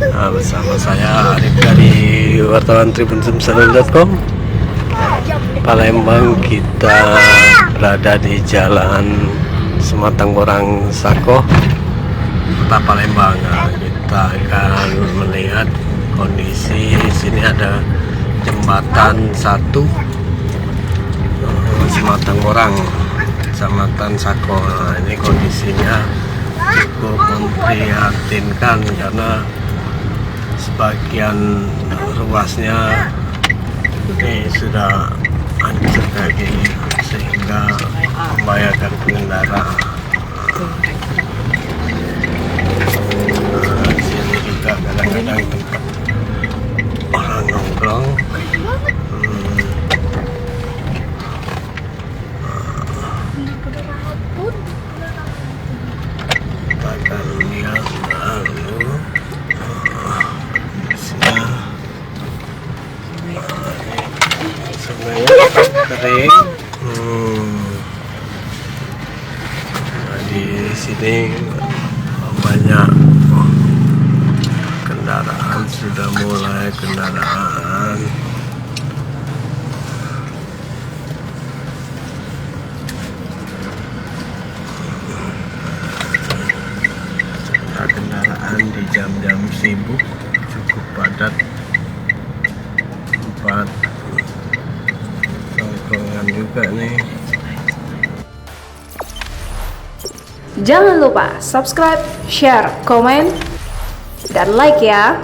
Bersama saya Arif dari wartawan tribun.com Palembang. Kita berada di Jalan Sematang Borang Sako, Kota Palembang. Kita akan melihat kondisi sini. Ada jembatan satu Sematang Borang, Kecamatan Sako. Ini kondisinya cukup memprihatinkan karena sebagian ruasnya ini sudah hancur kayak gini, sehingga membahayakan pengendara. Di sini juga kadang-kadang tempat orang nongkrong. Kita akan lihat dulu sebenarnya kering. Di sini banyak kendaraan, sudah mulai kendaraan. Kendaraan di jam-jam sibuk cukup padat, tempat nongkrongan juga nih. Jangan lupa subscribe, share, komen, dan like ya.